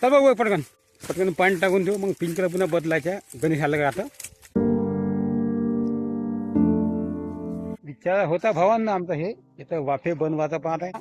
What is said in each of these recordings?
तर बघू पटकन पटकन पाणी टाकून देऊ, मग पिंकला पुन्हा बदलायच्या. गणेश आलं का आता. विचार होता भावांना आमचा हे इथं वाफे बनवायचा पाहत आहे,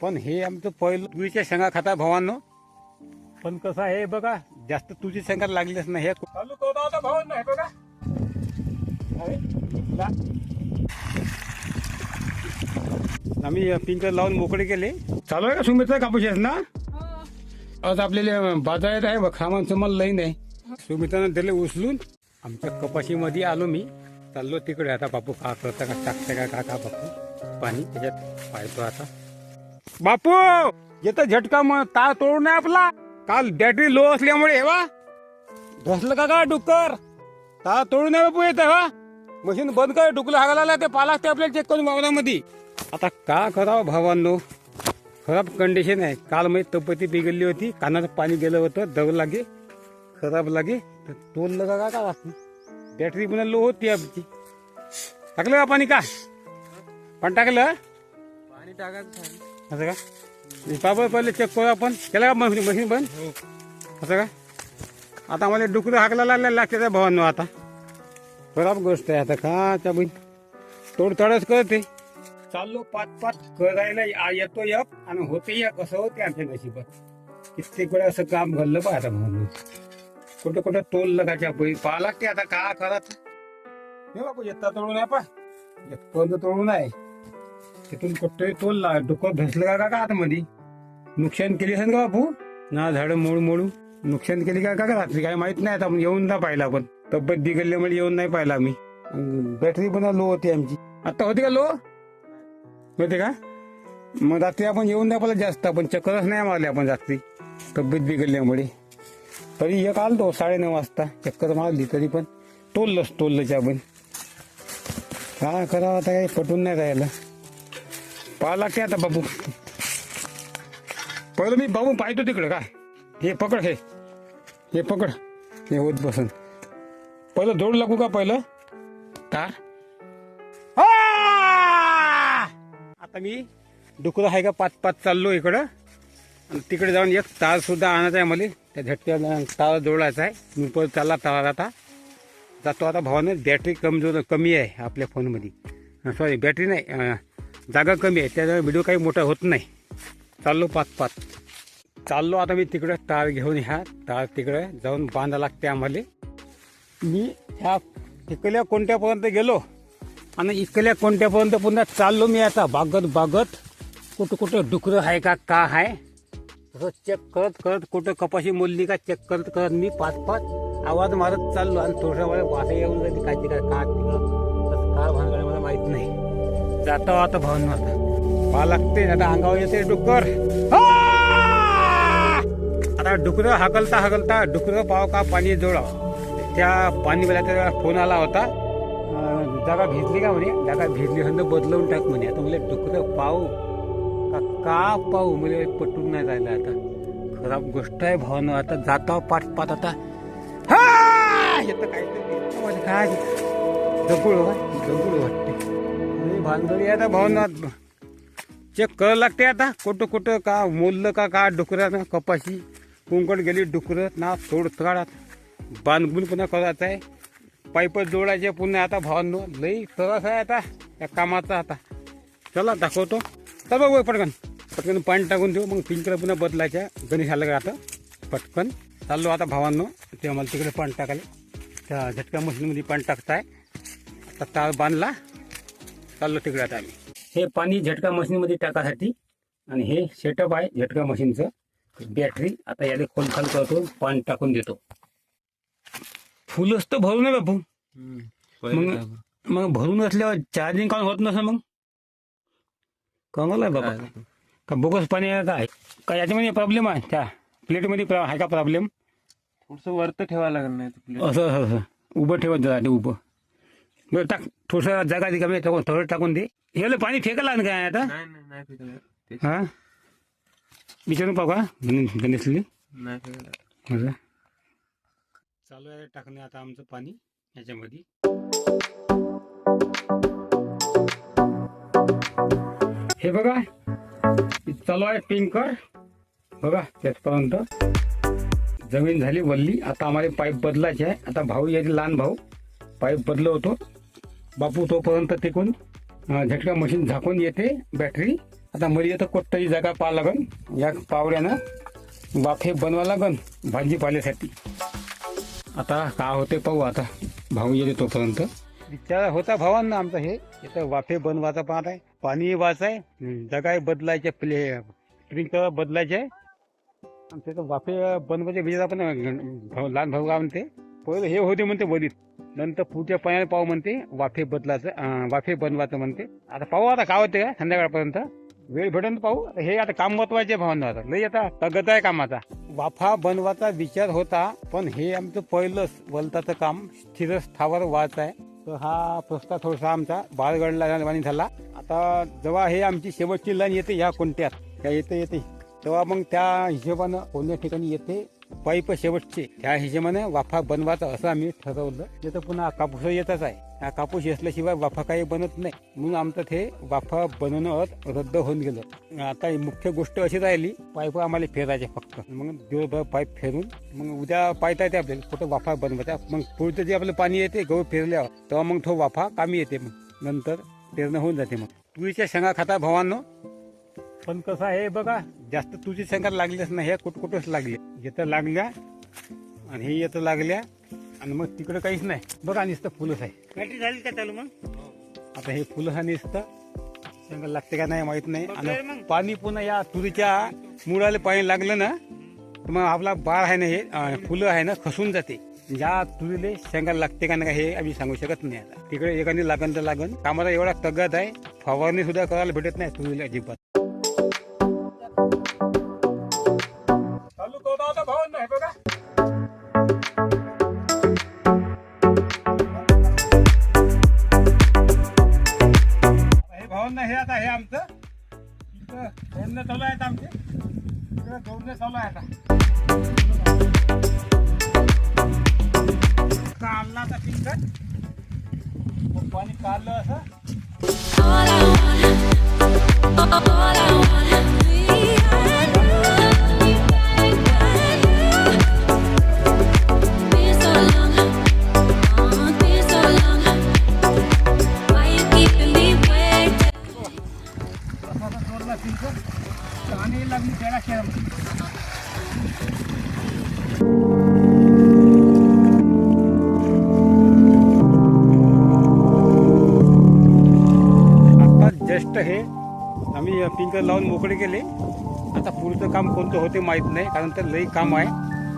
पण हे आमचं पहिलं तुळीच्या शेंगा खाता भावांनो. पण कसं आहे बघा, जास्त तुझी शेंगा लागलीच नाही. हे चालू करता होता भावांना, हे बघा आम्ही पिंक लावून मोकळे केले. चालू आहे का सुमित्रा कापूस ना. आज आपल्याला बाजारात आहे बघ, सामान सामान लई नाही. सुमित्रानं दिले उचलून. आमच्या कपाशीमध्ये आलो मी, चाललो तिकडे. आता बापू का करता का टाकता का का बापू पाणी त्याच्यात पाहतो आता. बापू येतं झटका, मग तार तोडू नये आपला. काल बॅटरी लो असल्यामुळे हेवा घसलं का डुक्कर. तार तोडू नये बापू. येत वा मशीन बंद कर, डुकलं हागायला ते पालाक ते आपल्याला चेक करून वावरामध्ये. आता का करावं भावांनो, खराब कंडिशन आहे. काल माझी तब्येती बिघडली होती, कानाचं पाणी गेलं होतं, दव लागे खराब लागे तर तोडलं का का बॅटरी पुन्हा लो होती आमची. टाकलं का पाणी, का पण टाकलं पाणी टाकायचं असं का. बाबा पहिले चेक करू आपण. केलं का मशीन बंद असं का. आता आम्हाला डुकरं हाकला लागते त्या भावांनो. आता खराब गोष्ट आहे. आता का बहीण तोडताडच करते. चाललो पाच पाच करायला येतो एक आणि होते या कसं होते आमच्या नशिबात. कित्येक वेळा असं काम घडलं बा. आता म्हणून कुठं कुठं तोडलं का पाहा लागते. आता का करत हे बापू येता तोडून आहे पा येत तोडून आहे. तिथून कुठे तोडला डुकं भेसलं का आतमध्ये. नुकसान केली असेल का बापू ना. झाडं मोडून नुकसान केली का रात्री काय माहित नाही. आता येऊन नाही पाहिला, आपण तब्येत बिघडल्यामुळे येऊन नाही पाहिला आम्ही. बॅटरी पण लो होती आमची. आता होती का लो होते का. मग रात्री आपण येऊन नाही पाहिला जास्त. आपण चक्करच नाही मारले आपण रात्री तब्येत बिघडल्यामुळे. तरी एक आलतो 9:30 वाजता चक्कर मारली, तरी पण तोडलंच आपण. काय करावं आता, काही पटून नाही राहिलं. पाहा लागते आता बाबू. पहिलं मी बाबू पाहतो तिकडं का. हे पकड, हे पकड, हे होत बसन. पहिलं जोड लागू का पहिलं तार. आता मी डुकरं आहे का पाच पाच चाललो इकडं, आणि तिकडे जाऊन एक तार सुद्धा आणायचा आहे मला. त्या झटक्याला तार जोडायचा आहे. मी परत चालला तार आता जातो. आता भावानं बॅटरी कमी आहे आपल्या फोनमध्ये. सॉरी बॅटरी नाही, जागा कमी आहे, त्यामुळे व्हिडिओ काही मोठा होत नाही. चाललो पाच चाललो आता मी तिकडे तार घेऊन. ह्या तार तिकडे जाऊन बांधा लागते आम्हाला. मी ह्या इकल्या कोणत्यापर्यंत गेलो आणि इकल्या कोणत्यापर्यंत पुन्हा चाललो मी. आता बागत कुठं डुकरं आहे का आहे तसं चेक करत कुठं कपाशी मोडली का चेक करत मी पाच आवाज मारत चाललो. आणि थोड्या वेळा वासा येऊन जाते काय तिकडं का तिकडं काय भानगड मला माहित नाही. जातो आता भावना आता पाहा लागते. आता अंगावर येते डुक्कर. आता डुकरं हाकलता डुकरं पाव का पाणी जोडा. त्या पाणी त्याला फोन आला होता, जागा भिजली का म्हणे. जागा भिजली समजा बदलवून टाक म्हणे. आता मला डुकरं पाहू का पाहू मला पटून नाही राहिलं. आता खराब गोष्ट आहे भावना. आता जाता पाठ आता येतं काहीतरी काय दगुड वाटते भानगडी. आता भावना चेक करावं लागते. आता कुठं का मोडलं का डुकरानं कपाशी कुंकड गेली डुकरं ना. तोडताडात बांधून पुन्हा करायचं आहे. पाईप जोडायचे पुन्हा. आता भावांनो लई त्रास आहे आता या कामाचा. आता चला दाखवतो. तर बघू पटकन पाणी टाकून देऊ, मग पिंकला पुन्हा बदलायच्या. गणेश आलं का आता पटकन चाललो आता भावांनो. ते आम्हाला तिकडे पाणी टाकायला त्या झटका मशीनमध्ये पाणी टाकताय. आता तार बांधला, चाललो तिकडे आता आम्ही. हे पाणी झटका मशीनमध्ये टाकायसाठी, आणि हे सेटअप आहे झटका मशीनचं. बॅटरी आता याला खोलखाल करतो, पाणी टाकून देतो. फुलच तर भरून आहे बापू. मग भरून असल्यावर चार्जिंग काऊन होत नसं मग. कमाल आहे बाबा. का बोगस पाणी आहे काय याच्यामध्ये प्रॉब्लेम आहे. त्या प्लेटमध्ये आहे का प्रॉब्लेम. थोडंसं वरतं ठेवायला लागेल नाही असं उभं ठेवत जा उभं. बरं टाक थोडंसं जागा रिकामी थोडं टाकून दे. हे पाणी फेकायला ना काय आता. हा विचारून पाहू का गणेशली. असं चालू आहे टाकणे आता आमचं पाणी याच्यामध्ये. हे बघा चालू आहे पिंकर बघा त्याचपर्यंत. जमीन झाली वल्ली. आता आम्हाला पाईप बदलायचे आहे. आता भाऊ याचे लहान भाऊ पाईप बदलवतो. बापू तोपर्यंत तिकून झटका मशीन झाकून येते बॅटरी. आता मध्ये येतं कोणताही जागा पाहा लागन. या पावड्यानं वाफे बनवा लागन भाजीपाल्यासाठी. आता का होते पाहू. आता भाऊ येते तोपर्यंत. विचार होता भावांना आमचा हे इथं वाफे बनवायचा पाहत आहे. पाणी वाचाय जागा बदलायचे स्प्रिंकलर बदलायचे. आमच्या इथं वाफे बनवायचे विचार आपण लहान भाऊ का म्हणते पहिले हे होते म्हणते वलीत. नंतर पुढच्या पाण्याला पाहू म्हणते वाफे बदलायचं वाफे बनवायचं म्हणते. आता पाहू आता काय होते का संध्याकाळपर्यंत वेळ भेटून पाहू. हे आता काम महत्वाचे भावांना. आता लई आता तगत आहे कामाचा. वाफा बनवायचा विचार होता पण हे आमचं पहिलंच वलताचं काम स्थिर स्थावर व्हायचं आहे. तर हा प्रस्ताव थोडासा आमचा बाळगडला झाला. आता जेव्हा हे आमची शेवटची लाईन येते ह्या कोणत्यात त्या येते तेव्हा मग त्या हिशोबानं कोणत्या ठिकाणी येते पाईप शेवटचे त्या हिशोबाने वाफा बनवायचा असं आम्ही ठरवलं. तिथं पुन्हा कापूस येतच आहे. हा कापूस असल्याशिवाय वाफा काही बनत नाही. म्हणून आमचं ते वाफा बनवणं रद्द होऊन गेलं. आता मुख्य गोष्ट अशी राहिली पाईप आम्हाला फेरायचे फक्त. मग दिवसभर पाईप फेरून मग उद्या पाहता येते आपल्याला कुठं वाफा बनवायचा. मग पुढचं जे आपलं पाणी येते गहू फेरल्यावर तेव्हा मग तो वाफा कामी येते. मग नंतर पेरणं होऊन जाते. मग तुरीच्या शेंगा खाता भावांनो. पण कसं आहे बघा जास्त तुझी शेंगा लागल्याच नाही. हे कुठकुठच लागले. येतं लागल्या आणि हे येतं लागल्या आणि मग तिकडे काहीच नाही बघा. नुसतं फुलंच आहे. बॅटरी झाली का चालू मग. आता हे फुलं हा नुसतं शेंगा लागते का नाही माहित नाही. आणि पाणी पुन्हा या तुरीच्या मुळाला पाणी लागलं ना तर मग आपला बाळ आहे ना हे फुलं आहे ना खसून जाते. ज्या तुरीले शेंगा लागते का नाही हे आम्ही सांगू शकत नाही. आता तिकडे एखादी लागन तर लागन. कामाला एवढा तगत आहे फवारणी सुद्धा करायला भेटत नाही तुरीला अजिबात. चालू करतो आता भाऊ नाही बघा. हे भावांना हे आता हे आमचं जोडणं चालू आहे. आमचे इकडे जोडणं चालू आहे. आता आणला आता पिंकर मग पाणी काढलं असं. पाणी लागली त्याला केलं. आता जस्ट हे आम्ही पिंकर लावून मोकळे केले. आता पुढचं काम कोणतं होते माहित नाही कारण तर लई काम आहे.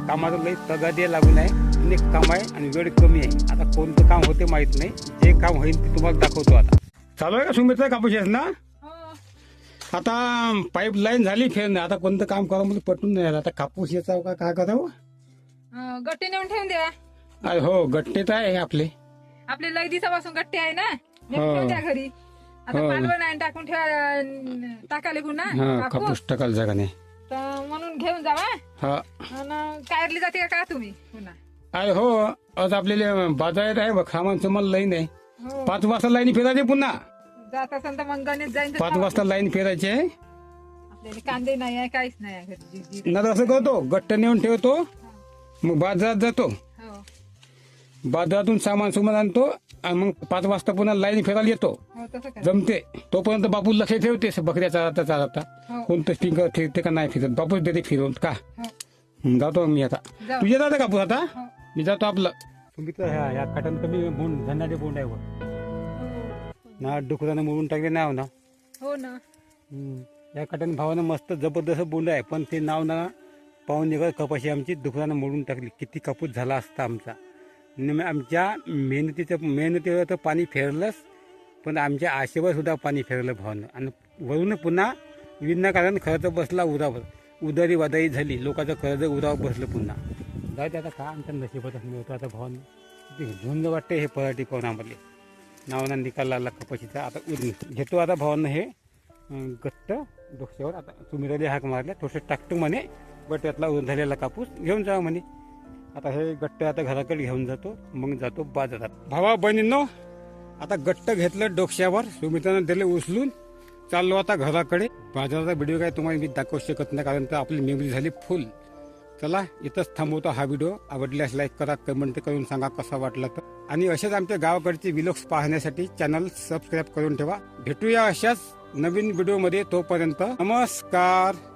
कामाचं लई तगादे लागून आहे. अनेक काम आहे आणि वेळ कमी आहे. आता कोणतं काम होते माहित नाही. जे काम होईल ते तुम्हाला दाखवतो. आता चालू आहे का सुमित्रा कापूस ना. आता पाईप लाईन झाली फेर. आता कोणतं काम करा म्हणजे पटून नाही. आता कापूस याचा का काय करावं. गट्टे नेऊन ठेवून द्या. अरे हो गट्टे तर आहे आपले लई दिवसापासून गट्टे आहे ना. नेऊन ठेवून द्या घरी. आता पालवण आहे टाकून ठेवा टाकाले पुन्हा कापूस टाकायला जागा नाही तर म्हणून घेऊन जावा. कायरली जाते का तुम्ही पुन्हा. अरे हो आज आपल्याला बाजारात आहे बघ सामान मला लाईन आहे. 5 वाजता लाईन फेरायची पुन्हा. जात असेल तर मग गणेश जाईन. 5 वाजता लाईन फेरायची आहे. आपल्याला कांदे नाही आहे काहीच नाही आहे घरी. ना असं करतो गट्ट नेऊन ठेवतो मग बाजारात जातो. बाजारातून सामान सुमान आणतो आणि मग 5 वाजता पुन्हा लाईन फेरायला येतो. जमते तोपर्यंत बापू लक्ष ठेवते बकऱ्या चालता कोणतं स्पिंकर फिरते का नाही फिरत. बापूच देते फिरवून का. जातो मी आता. तुझे जातं कापूस आता मी जातो आपलं. तुम्ही तर ह्या काटन कमी बोंड धनाचे बोंड आहे ना. डुकरानं मोडून टाकले नाव ना. हो ना. या काटन भावानं मस्त जबरदस्त बोंड आहे पण ते नाव ना पाहून एका कपाशी आमची डुकरानं मोडून टाकली. किती कापूस झाला असता आमचा. आमच्या मेहनतीवर तर पाणी फेरलंच पण आमच्या आशेवर सुद्धा पाणी फेरलं भावानं. आणि वरून पुन्हा विनाकारण खर्च बसला उरावर. उदारी वादारी झाली लोकांचं कर्ज उरावर बसलं पुन्हा. जायचं आता का आमच्या नशिबातच मिळतो. आता भावानं झुंज वाटते हे पराठी पाहून आम्हाला. नावाना निकाल लागला कपाशीचा. आता घेतो आता भावांना हे गट्ट डोक्यावर. आता तुम्ही हाक मारल्या थोडंसं टाकतो म्हणे बट त्यातला झालेला कापूस घेऊन जा म्हणे. आता हे गट्ट आता घराकडे घेऊन जातो मग जातो बाजारात. भावा बहिणींनो आता गट्ट घेतलं डोक्यावर सुमित्रानं दिले उचलून चाललो आता घराकडे. बाजाराचा व्हिडिओ काय तुम्हाला मी दाखवू शकत नाही कारण तर आपली मेमरी झाली फुल. चला इथंच थांबवतो हा व्हिडिओ. आवडल्यास लाईक करा, कमेंट करून सांगा कसा वाटला तर. आणि असेच आमच्या गावाकडचे व्लॉग्स पाहण्यासाठी चॅनल सबस्क्राईब करून ठेवा. भेटूया अशाच नवीन व्हिडिओमध्ये. तोपर्यंत नमस्कार.